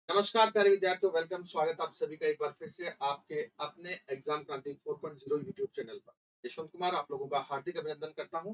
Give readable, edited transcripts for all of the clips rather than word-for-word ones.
नमस्कार प्यारे विद्यार्थियों, वेलकम, स्वागत आप सभी का एक बार फिर से आपके अपने एग्जाम क्रांति 4.0 यूट्यूब चैनल पर। यशवंत कुमार आप लोगों का हार्दिक अभिनंदन करता हूं।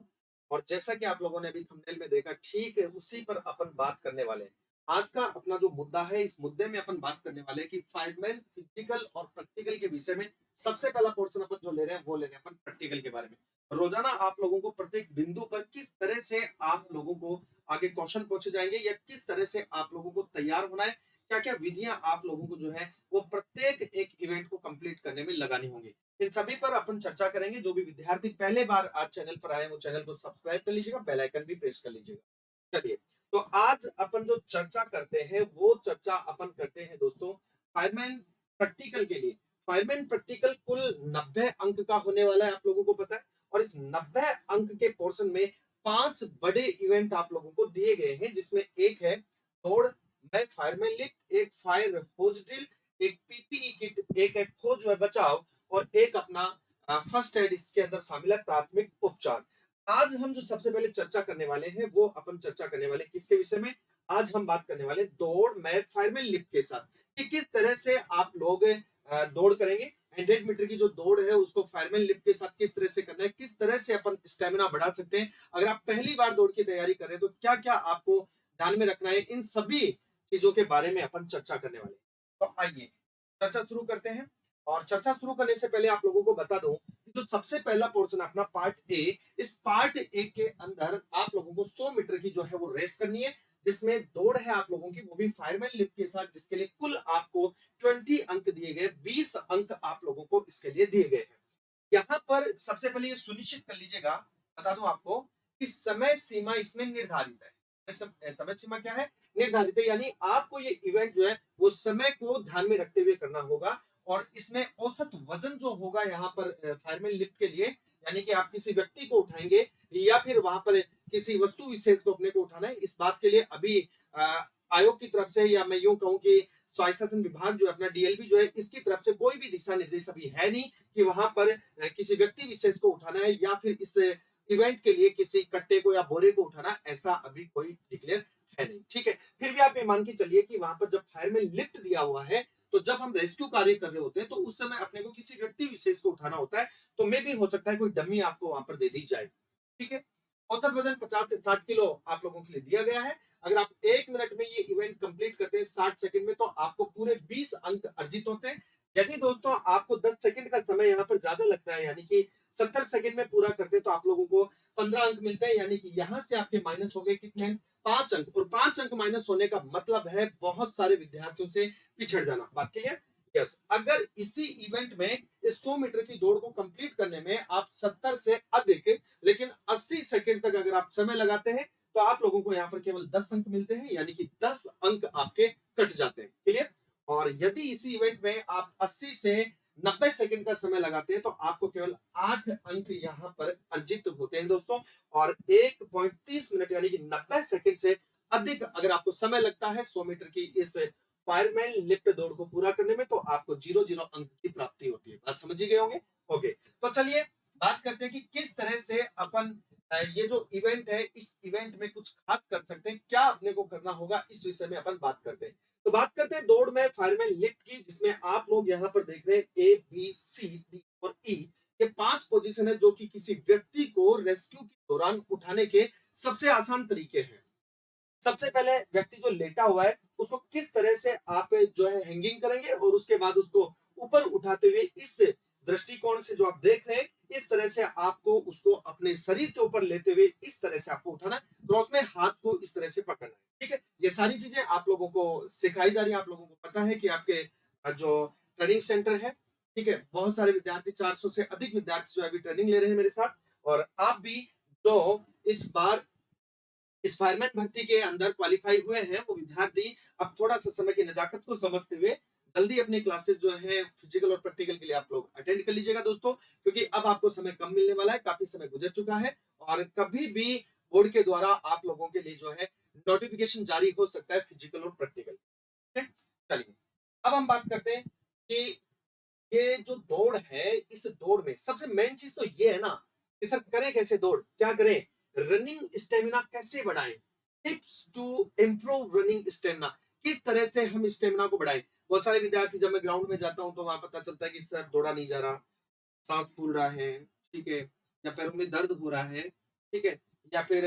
और जैसा कि आप लोगों ने अभी थंबनेल में देखा, ठीक है उसी पर अपन बात करने वाले हैं। आज का अपना जो मुद्दा है, इस मुद्दे में अपन बात करने वाले हैं कि फाइनल फिजिकल और प्रैक्टिकल के विषय में। सबसे पहला पोर्शन अपन जो ले रहे हैं वो ले रहे हैं अपन प्रैक्टिकल के बारे में। रोजाना आप लोगों को प्रत्येक बिंदु पर किस तरह से आप लोगों को आगे क्वेश्चन पूछे जाएंगे या किस तरह से आप लोगों को तैयार होना है, क्या क्या विधियां आप लोगों को जो है वो प्रत्येक एक इवेंट को कंप्लीट करने में लगानी होंगी, इन सभी पर अपन चर्चा करेंगे। जो भी विद्यार्थी पहले बार आज चैनल पर आए वो चैनल को सब्सक्राइब कर लीजिएगा, बेल आइकन भी प्रेस कर लीजिएगा। चलिए, तो आज अपन जो चर्चा करते हैं वो चर्चा अपन करते हैं दोस्तों फायरमैन प्रैक्टिकल के लिए। फायरमैन प्रैक्टिकल कुल 90 अंक का होने वाला है, आप लोगों को पता है। और इस 90 अंक के पोर्शन में 5 बड़े इवेंट आप लोगों को दिए गए हैं, जिसमें एक है दौड़, मैं फायरमैन लिफ्ट, एक फायर होज ड्रिल, एक पीपीई किट, एक है खोज व बचाव, और एक अपना फर्स्ट एड इसके अंदर शामिल है, प्राथमिक उपचार। आज हम जो सबसे पहले चर्चा करने वाले हैं वो अपन चर्चा करने वाले किसके विषय में। आज हम बात करने वाले दौड़ में फायरमैन लिफ्ट के साथ कि किस तरह से आप लोग दौड़ करेंगे। 100 मीटर की जो दौड़ है उसको फायरमैन लिफ्ट के साथ किस तरह से करना है, किस तरह से अपन स्टेमिना बढ़ा सकते हैं। अगर आप पहली बार दौड़ की तैयारी कर रहे हैं तो क्या क्या आपको ध्यान में रखना है, इन सभी चीजों के बारे में अपन चर्चा करने वाले हैं। तो आइए चर्चा शुरू करते हैं। और चर्चा शुरू करने से पहले आप लोगों को बता दूं कि जो सबसे पहला पोर्शन अपना पार्ट ए, इस पार्ट ए के अंदर आप लोगों को 100 मीटर की जो है वो रेस करनी है, जिसमें दौड़ है आप लोगों की वो भी फायरमैन लिफ्ट के साथ, जिसके लिए कुल आपको 20 अंक दिए गए, 20 अंक आप लोगों को इसके लिए दिए गए हैं। यहाँ पर सबसे पहले ये सुनिश्चित कर लीजिएगा, बता दूं आपको कि समय सीमा इसमें निर्धारित है। समय सीमा क्या है? निर्धारित है, यानी आपको ये इवेंट जो है वो समय को ध्यान में रखते हुए करना होगा। और इसमें औसत वजन जो होगा यहाँ पर फायरमैन लिफ्ट के लिए, यानी कि आप किसी व्यक्ति को उठाएंगे या फिर वहां पर किसी वस्तु विशेष को अपने को उठाना है, इस बात के लिए अभी आयोग की तरफ से, या मैं यूं कहूं कि स्वास्थ्य शासन विभाग जो है अपना डीएलबी जो है, इसकी तरफ से कोई भी दिशा निर्देश अभी है नहीं कि वहां पर किसी व्यक्ति विशेष को उठाना है या फिर इस इवेंट के लिए किसी कट्टे को या बोरे को उठाना, ऐसा अभी कोई डिक्लेयर है नहीं। ठीक है, फिर भी आप ये मान के चलिए कि वहां पर जब फायरमैन लिफ्ट दिया हुआ है, तो जब हम रेस्क्यू कार्य कर रहे होते हैं तो उस समय अपने को किसी व्यक्ति विशेष को उठाना होता है, तो मे भी हो सकता है कोई डमी आपको वहां पर दे दी जाए। ठीक है, औसत वजन 50 से 60 किलो आप लोगों के लिए दिया गया है। अगर आप 1 मिनट में ये इवेंट कंप्लीट करते हैं 60 सेकंड में, तो आपको पूरे 20 अंक अर्जित होते हैं। यदि दोस्तों आपको 10 सेकंड का समय यहाँ पर ज्यादा लगता है, यानी कि 70 सेकंड में पूरा करते हैं, तो आप लोगों को 15 अंक मिलते हैं, यानी कि यहाँ से आपके माइनस हो गए कितने? 5 अंक। और 5 अंक माइनस होने का मतलब है बहुत सारे विद्यार्थियों से पिछड़ जाना। बात क्लियर? यस, अगर इसी इवेंट में इस 100 मीटर की दौड़ को कंप्लीट करने में आप 70 से अधिक लेकिन 80 सेकंड तक अगर आप समय लगाते हैं, तो आप लोगों को यहाँ पर केवल 10 अंक मिलते हैं, यानी कि 10 अंक आपके कट जाते हैं। क्लियर? और यदि इसी इवेंट में आप 80 से 90 सेकंड का समय लगाते हैं, तो आपको केवल 8 अंक यहाँ पर अर्जित होते हैं दोस्तों। और 1.30 मिनट यानी कि 90 सेकंड से अधिक अगर आपको समय लगता है 100 मीटर की इस फायरमैन लिफ्ट दौड़ को पूरा करने में, तो आपको 0 अंक की प्राप्ति होती है। बात समझ ही गए होंगे। ओके, तो चलिए बात करते हैं कि किस तरह से अपन ये जो इवेंट है, इस इवेंट में कुछ खास कर सकते हैं, क्या अपने को करना होगा, इस विषय में अपन बात करते हैं। तो बात करते हैं दौड़ में फायरमैन लिफ्ट की, जिसमें आप लोग यहाँ पर देख रहे हैं ए बी सी डी और ई, ये 5 पोजीशन है जो कि किसी व्यक्ति को रेस्क्यू के दौरान उठाने के सबसे आसान तरीके हैं। सबसे पहले व्यक्ति जो लेटा हुआ है उसको किस तरह से आप जो है हैंगिंग करेंगे, और उसके बाद उसको ऊपर उठाते हुए इस दृष्टिकोण से जो आप देख रहे हैं, इस तरह से आपको उसको अपने शरीर के ऊपर लेते हुए इस तरह से आपको उठाना है, क्रॉस में हाथ को इस तरह से पकड़ना है। ठीक है, ये सारी चीजें आप लोगों को सिखाई जा रही है। आप लोगों को पता है कि आपके जो ट्रेनिंग सेंटर है, ठीक है, बहुत सारे विद्यार्थी, 400 से अधिक विद्यार्थी जो है अभी ट्रेनिंग ले रहे हैं मेरे साथ। और आप भी जो इस बार इस फायरमैन भर्ती के अंदर क्वालिफाई हुए हैं, वो विद्यार्थी अब थोड़ा सा समय की नजाकत को समझते हुए जल्दी अपनी क्लासेस जो है फिजिकल और प्रैक्टिकल के लिए आप लोग अटेंड कर लीजिएगा दोस्तों, क्योंकि अब आपको समय कम मिलने वाला है, काफी समय गुजर चुका है। और कभी भी बोर्ड के द्वारा आप लोगों के लिए जो है नोटिफिकेशन जारी हो सकता है फिजिकल और प्रैक्टिकल। ठीक है, चलिए अब हम बात करते हैं कि ये जो दौड़ है, इस दौड़ में सबसे मेन चीज तो ये है ना कि सर करें कैसे दौड़, क्या करें, रनिंग स्टेमिना कैसे बढ़ाएं, tips to improve running stamina, किस तरह से हम स्टेमिना को बढ़ाएं। बहुत सारे विद्यार्थी, जब मैं ग्राउंड में जाता हूं तो वहां पता चलता है कि सर दौड़ा नहीं जा रहा, सांस फूल रहा है, ठीक है, या पैरों में दर्द हो रहा है, ठीक है, या फिर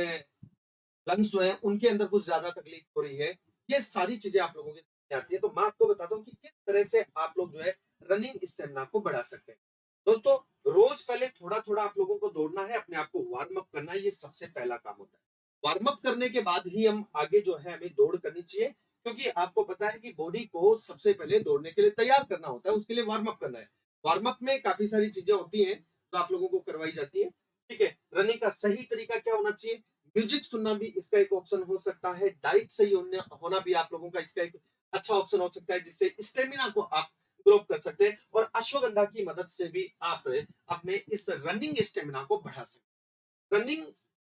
लंग्स जो है उनके अंदर कुछ ज्यादा तकलीफ हो रही है। ये सारी चीजें आप लोगों के सामने आती है। तो मैं आपको बताता हूँ कि किस तरह से आप लोग जो है रनिंग स्टेमिना को बढ़ा सकते हैं। दोस्तों, रोज पहले थोड़ा थोड़ा आप लोगों को दौड़ना है, अपने आप को वार्म अप करना है, ये सबसे पहला काम होता है। वार्म अप करने के बाद ही हम आगे जो है हमें दौड़ करनी चाहिए, क्योंकि आपको पता है कि बॉडी को सबसे पहले दौड़ने के लिए तैयार करना होता है, उसके लिए वार्म अप करना है। वार्म अप में काफी सारी चीजें होती हैं जो आप लोगों को करवाई जाती है, ठीक है। रनिंग का सही तरीका क्या होना चाहिए, म्यूजिक सुनना भी इसका एक ऑप्शन हो सकता है, डाइट सही होना भी आप लोगों का इसका एक अच्छा ऑप्शन हो सकता है, जिससे स्टेमिना को आप ग्रो कर सकते हैं, और अश्वगंधा की मदद से भी आप अपने इस रनिंग स्टेमिना को बढ़ा सकते हैं। रनिंग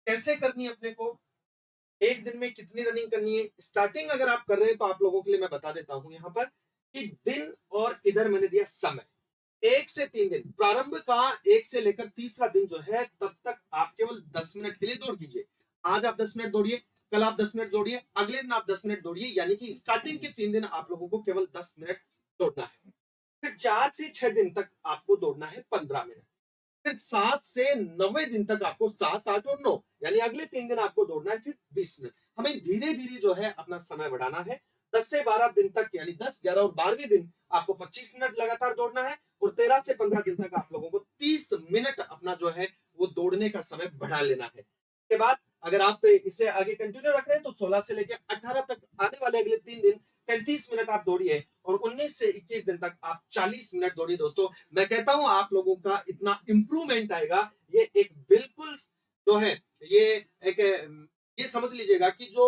कैसे करनी है अपने को, एक दिन में कितनी रनिंग करनी है, स्टार्टिंग अगर आप कर रहे हैं तो आप लोगों के लिए मैं बता देता हूं यहाँ पर कि दिन, और इधर मैंने दिया समय, 1 से 3 दिन, प्रारंभ का 1 से लेकर तीसरा दिन जो है तब तक आप केवल 10 मिनट के लिए दौड़ कीजिए। आज आप 10 मिनट दौड़िए, कल आप 10 मिनट दौड़िए, अगले दिन आप 10 मिनट दौड़िए, यानी कि स्टार्टिंग के 3 दिन आप लोगों को केवल 10 मिनट दौड़ना है। फिर 4 से 6 दिन तक आपको दौड़ना है 15 मिनट। फिर 7 से 9 दिन तक आपको 7, 8 और 9, यानी अगले 3 दिन आपको दौड़ना है फिर 20 मिनट। हमें धीरे धीरे जो है अपना समय बढ़ाना है। 10 से 12 दिन तक, यानी 10, 11 और 12वें दिन आपको 25 मिनट लगातार दौड़ना है, और 13 से 15 दिन तक आप लोगों को 30 मिनट अपना जो है वो दौड़ने का समय बढ़ा लेना है। के बाद अगर आप इसे आगे कंटिन्यू रख रहे हैं तो 16 से लेकर 18 तक आने वाले अगले 3 दिन 35 मिनट आप दौड़िए, और 19 से 21 दिन तक आप 40 मिनट दौड़िए। दोस्तों, मैं कहता हूं आप लोगों का इतना इंप्रूवमेंट आएगा, ये एक बिल्कुल जो है, ये एक ये समझ लीजिएगा कि जो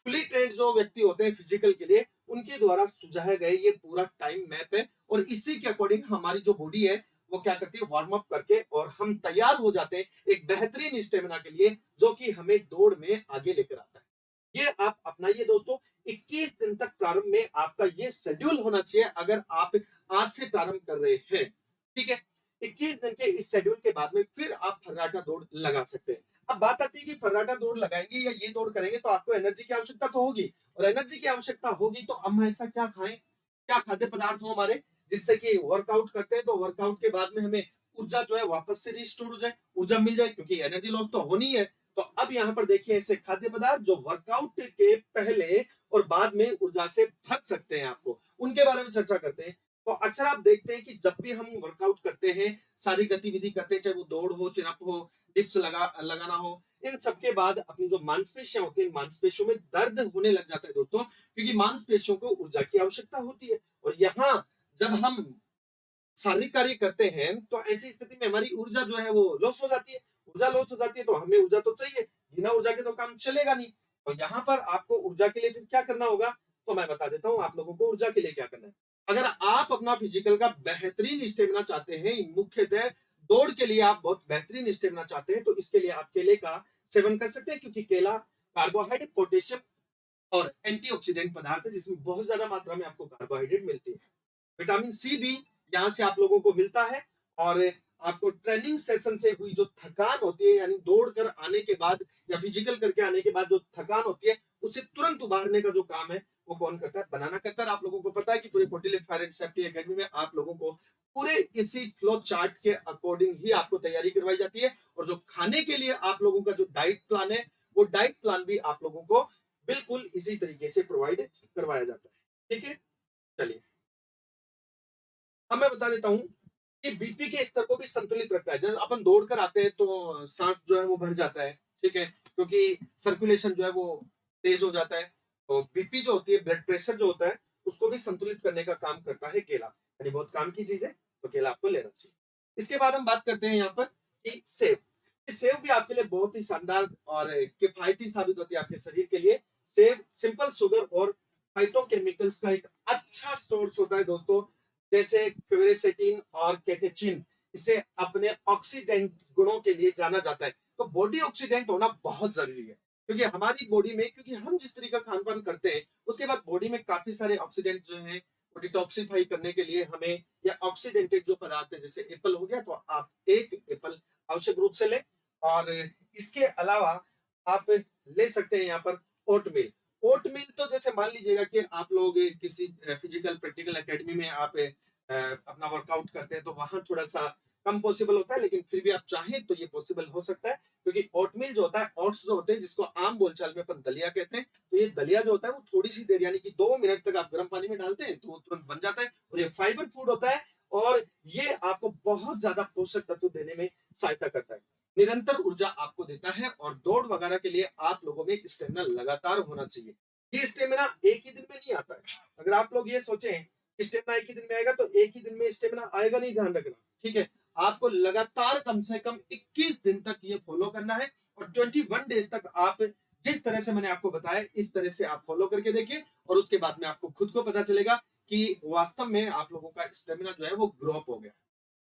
फुली ट्रेंड जो व्यक्ति होते हैं फिजिकल के लिए, उनके द्वारा सुझाया गया ये पूरा टाइम मैप है, और इसी के अकॉर्डिंग हमारी जो बॉडी है वो क्या करती है, वार्म अप करके, और हम तैयार हो जाते हैं एक बेहतरीन स्टेमिना के लिए, जो कि हमें दौड़ में आगे लेकर आता है। ये आप अपनाइए दोस्तों। 21 दिन तक प्रारंभ में आपका ये शेड्यूल होना चाहिए, अगर आप आज से प्रारंभ कर रहे हैं, ठीक है। 21 दिन के इस शेड्यूल के बाद में फिर आप फर्राटा दौड़ लगा सकते हैं। अब बात आती है कि फर्राटा दौड़ लगाएंगे या ये दौड़ करेंगे तो आपको एनर्जी की आवश्यकता तो होगी, और एनर्जी की आवश्यकता होगी तो हम ऐसा क्या खाएं, क्या खाद्य पदार्थ हो हमारे, जिससे कि वर्कआउट करते हैं तो वर्कआउट के बाद में हमें ऊर्जा जो है वापस से रिस्टोर हो जाए, ऊर्जा मिल जाए, क्योंकि एनर्जी लॉस तो होनी है। तो अब यहाँ पर देखिए ऐसे खाद्य पदार्थ जो वर्कआउट के पहले और बाद में ऊर्जा से भर सकते हैं, आपको उनके बारे में चर्चा करते हैं। तो अक्सर आप देखते हैं कि जब भी हम वर्कआउट करते हैं, सारी गतिविधि करते हैं, चाहे वो दौड़ हो, चिनअप हो, डिप्स लगाना हो, इन सबके बाद अपनी जो मांसपेशियां होती है, मांसपेशियों में दर्द होने लग जाता है दोस्तों, क्योंकि मांसपेशियों को ऊर्जा की आवश्यकता होती है। और यहाँ जब हम शारीरिक कार्य करते हैं तो ऐसी स्थिति में हमारी ऊर्जा जो है वो लॉस हो जाती है। ऊर्जा लॉस हो जाती है तो हमें ऊर्जा तो चाहिए, बिना ऊर्जा के तो काम चलेगा नहीं। तो यहाँ पर आपको ऊर्जा के लिए फिर क्या करना होगा, तो मैं बता देता हूँ आप लोगों को ऊर्जा के लिए क्या करना है। अगर आप अपना फिजिकल का बेहतरीन स्टेमिना चाहते हैं, मुख्यतः दौड़ के लिए आप बहुत बेहतरीन स्टेमिना चाहते हैं, तो इसके लिए आप केले का सेवन कर सकते हैं, क्योंकि केला कार्बोहाइड्रेट, पोटेशियम और एंटीऑक्सीडेंट पदार्थ है, जिसमें बहुत ज्यादा मात्रा में आपको कार्बोहाइड्रेट मिलती है। विटामिन सी भी यहाँ से आप लोगों को मिलता है, और आपको ट्रेनिंग सेशन से हुई जो थकान होती है, यानी दौड़ कर आने के बाद या फिजिकल करके आने के बाद जो थकान होती है, उससे तुरंत उबारने का जो काम है वो कौन करता है, बनाना करता है। आप लोगों को पता है कि पूरे फोर्टिलिफ फायर एंड सेफ्टी एकेडमी में आप लोगों को पूरे इसी फ्लो चार्ट के अकॉर्डिंग ही आपको तैयारी करवाई जाती है, और जो खाने के लिए आप लोगों का जो डाइट प्लान है, वो डाइट प्लान भी आप लोगों को बिल्कुल इसी तरीके से प्रोवाइड करवाया जाता है, ठीक है। चलिए, अब मैं बता देता हूँ कि बीपी के स्तर को भी संतुलित रखता है। जब अपन दौड़ कर आते हैं तो सांस जो है वो भर जाता है, ठीक है, क्योंकि सर्कुलेशन जो है वो तेज हो जाता है। तो बीपी जो होती है, ब्लड प्रेशर जो होता है, उसको भी संतुलित करने का काम करता है केला, यानी बहुत काम की चीज है, तो केला आपको लेना चाहिए। इसके बाद हम बात करते हैं यहाँ पर कि सेब। सेब भी आपके लिए बहुत ही शानदार और किफायती साबित होती है आपके शरीर के लिए। सेब सिंपल शुगर और फाइटोकेमिकल्स का एक अच्छा सोर्स होता है दोस्तों, जैसे क्वेरेसेटिन और कैटेचिन। इसे अपने ऑक्सीडेंट गुणों के लिए जाना जाता है। तो बॉडी ऑक्सीडेंट होना बहुत जरूरी है, क्योंकि हमारी बॉडी में, क्योंकि हम जिस तरीके का खान पान करते हैं उसके बाद बॉडी में काफी सारे ऑक्सीडेंट जो है वो डिटॉक्सिफाई करने के लिए हमें, या ऑक्सीडेंटेड जो पदार्थ है, जैसे एप्पल हो गया, तो आप एक एप्पल आवश्यक रूप से लें। और इसके अलावा आप ले सकते हैं यहाँ पर ओटमील। ओटमील तो जैसे मान लीजिएगा कि आप लोग किसी फिजिकल प्रैक्टिकल एकेडमी में आप अपना वर्कआउट करते हैं तो वहां थोड़ा सा कम पॉसिबल होता है, लेकिन फिर भी आप चाहें तो ये पॉसिबल हो सकता है, क्योंकि ओटमील जो होता है, ओट्स जो होते हैं जिसको आम बोलचाल में अपन दलिया कहते हैं, तो ये दलिया जो होता है वो थोड़ी सी देर यानी कि 2 मिनट तक आप गर्म पानी में डालते हैं तो वो तुरंत बन जाता है, और ये फाइबर फूड होता है, और ये आपको बहुत ज्यादा पोषक तत्व देने में सहायता करता है, निरंतर ऊर्जा आपको देता है, और दौड़ वगैरह के लिए आप लोगों में स्टेमिना लगातार होना चाहिए। ये स्टेमिना एक ही दिन में नहीं आता है। अगर आप लोग ये सोचें कि स्टेमिना एक ही दिन में आएगा तो एक ही दिन में स्टेमिना आएगा नहीं, ध्यान रखना, ठीक है। आपको लगातार कम से कम 21 दिन तक ये फॉलो करना है, और 21 डेज तक आप जिस तरह से मैंने आपको बताया इस तरह से आप फॉलो करके देखिए, और उसके बाद में आपको खुद को पता चलेगा कि वास्तव में आप लोगों का स्टेमिना जो है वो ग्रो अप हो गया।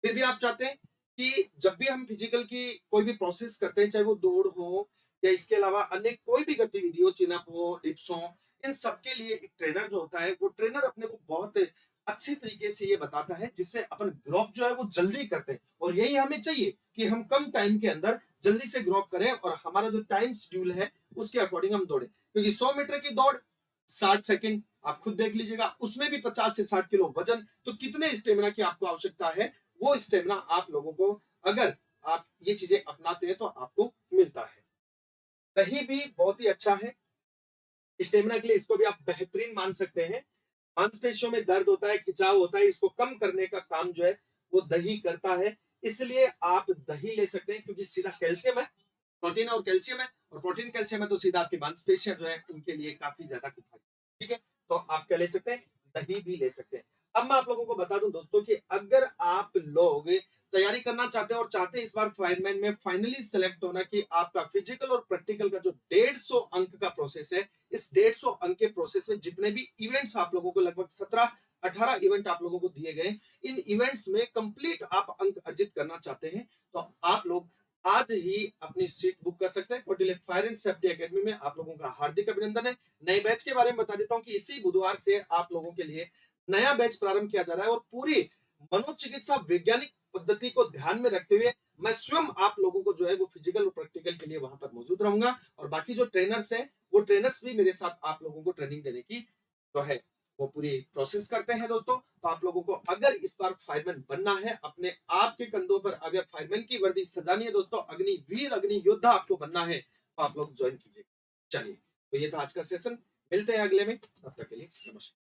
फिर भी आप चाहते हैं कि जब भी हम फिजिकल की कोई भी प्रोसेस करते हैं, चाहे वो दौड़ हो या इसके अलावा अन्य कोई भी गतिविधि हो, चिनअप हो, डिप्स हो, इन सबके लिए एक ट्रेनर जो होता है, वो ट्रेनर अपने को बहुत अच्छे तरीके से ये बताता है, जिससे अपन ग्रोथ जो है वो जल्दी करते हैं, और यही हमें चाहिए कि हम कम टाइम के अंदर जल्दी से ग्रोथ करें, और हमारा जो टाइम शेड्यूल है उसके अकॉर्डिंग हम दौड़े, क्योंकि 100 मीटर की दौड़ 60 सेकंड, आप खुद देख लीजिएगा, उसमें भी 50 से 60 किलो वजन, तो कितने स्टेमिना की आपको आवश्यकता है, वो स्टेमिना आप लोगों को, अगर आप ये चीजें अपनाते हैं तो आपको मिलता है। दही भी बहुत ही अच्छा है स्टेमिना के लिए, इसको भी आप बेहतरीन मान सकते हैं। मांसपेशियों में दर्द होता है, खिंचाव होता है, इसको कम करने का काम जो है वो दही करता है, इसलिए आप दही ले सकते हैं, क्योंकि सीधा कैल्शियम है, प्रोटीन और कैल्शियम है, और प्रोटीन कैल्शियम है तो सीधा आपकी मांसपेशियां जो है उनके लिए काफी ज्यादा किफायती, ठीक है। तो आप क्या ले सकते हैं, दही भी ले सकते हैं। अब मैं आप लोगों को बता दूं दोस्तों कि अगर आप लोग तैयारी करना चाहते हैं और चाहते हैं इस बार फायरमैन में फाइनली सेलेक्ट होना, कि आपका फिजिकल और प्रैक्टिकल का जो 150 अंक का प्रोसेस है, इस 150 अंक के प्रोसेस में जितने भी इवेंट्स आप लोगों को, लगभग 17-18 इवेंट आप लोगों को दिए गए, इन इवेंट्स में कंप्लीट आप अंक अर्जित करना चाहते हैं, तो आप लोग आज ही अपनी सीट बुक कर सकते हैं। कोटिले फायर एंड सेफ्टी एकेडमी में आप लोगों का हार्दिक अभिनंदन है। नए बैच के बारे में बता देता हूं कि इसी बुधवार से आप लोगों के लिए नया बैच प्रारंभ किया जा रहा है, और पूरी मनोचिकित्सा वैज्ञानिक पद्धति को ध्यान में रखते हुए मैं स्वयं आप लोगों को जो है वो फिजिकल और प्रैक्टिकल के लिए वहां पर मौजूद रहूंगा, और बाकी जो ट्रेनर्स हैं वो ट्रेनर्स भी मेरे साथ आप लोगों को ट्रेनिंग देने की जो है वो पूरी प्रोसेस करते हैं दोस्तों। तो आप लोगों को अगर इस बार फायरमैन बनना है, अपने आप के कंधों पर अगर फायरमैन की वर्दी सजानी है दोस्तों, अग्निवीर अग्नि योद्धा आपको बनना है, तो आप लोग ज्वाइन कीजिए। चलिए, तो ये था आज का सेशन, मिलते हैं अगले में, तब तक के लिए नमस्कार।